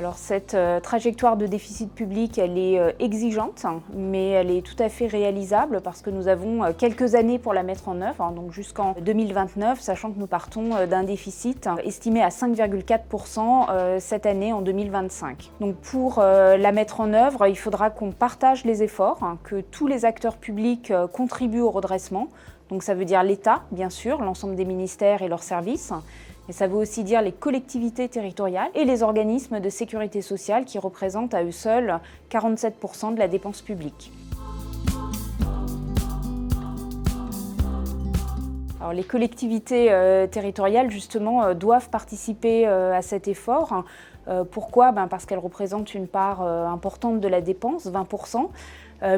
Alors cette trajectoire de déficit public, elle est exigeante, mais elle est tout à fait réalisable parce que nous avons quelques années pour la mettre en œuvre, donc jusqu'en 2029, sachant que nous partons d'un déficit estimé à 5,4% cette année en 2025. Donc pour la mettre en œuvre, il faudra qu'on partage les efforts, que tous les acteurs publics contribuent au redressement. Donc ça veut dire l'État, bien sûr, l'ensemble des ministères et leurs services. Mais ça veut aussi dire les collectivités territoriales et les organismes de sécurité sociale qui représentent à eux seuls 47% de la dépense publique. Alors, les collectivités territoriales, justement, doivent participer à cet effort. Pourquoi ? Parce qu'elles représentent une part importante de la dépense, 20%.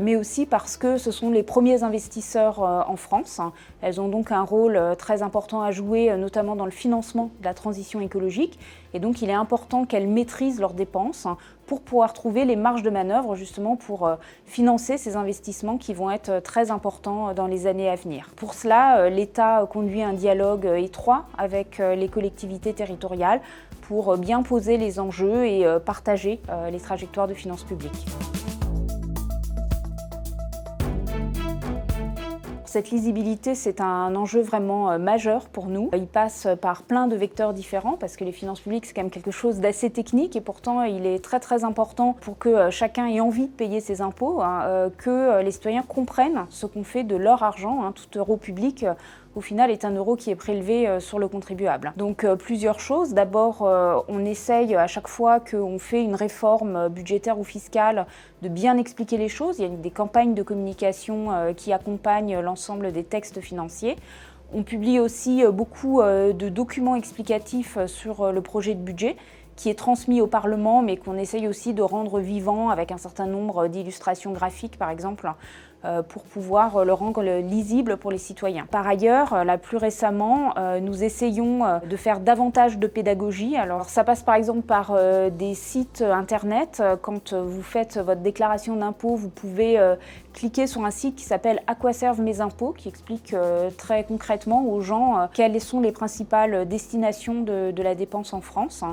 Mais aussi parce que ce sont les premiers investisseurs en France. Elles ont donc un rôle très important à jouer, notamment dans le financement de la transition écologique. Et donc il est important qu'elles maîtrisent leurs dépenses pour pouvoir trouver les marges de manœuvre justement pour financer ces investissements qui vont être très importants dans les années à venir. Pour cela, l'État conduit un dialogue étroit avec les collectivités territoriales pour bien poser les enjeux et partager les trajectoires de finances publiques. Cette lisibilité, c'est un enjeu vraiment majeur pour nous. Il passe par plein de vecteurs différents parce que les finances publiques, c'est quand même quelque chose d'assez technique et pourtant il est très important pour que chacun ait envie de payer ses impôts, que les citoyens comprennent ce qu'on fait de leur argent. Tout euro public, au final, est un euro qui est prélevé sur le contribuable. Donc plusieurs choses. D'abord, on essaye à chaque fois qu'on fait une réforme budgétaire ou fiscale de bien expliquer les choses. Il y a des campagnes de communication qui accompagnent l'ensemble des textes financiers. On publie aussi beaucoup de documents explicatifs sur le projet de budget qui est transmis au Parlement, mais qu'on essaye aussi de rendre vivant avec un certain nombre d'illustrations graphiques, par exemple, pour pouvoir le rendre lisible pour les citoyens. Par ailleurs, là, plus récemment, nous essayons de faire davantage de pédagogie. Alors, ça passe par exemple par des sites internet. Quand vous faites votre déclaration d'impôt, vous pouvez cliquer sur un site qui s'appelle « À quoi servent mes impôts ?», qui explique très concrètement aux gens quelles sont les principales destinations de la dépense en France.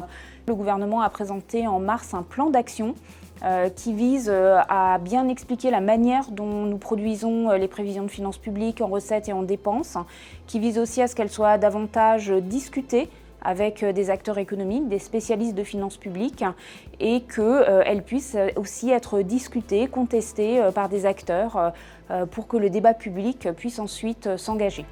Le gouvernement a présenté en mars un plan d'action qui vise à bien expliquer la manière dont nous produisons les prévisions de finances publiques en recettes et en dépenses, qui vise aussi à ce qu'elles soient davantage discutées avec des acteurs économiques, des spécialistes de finances publiques et qu'elles puissent aussi être discutées, contestées par des acteurs pour que le débat public puisse ensuite s'engager.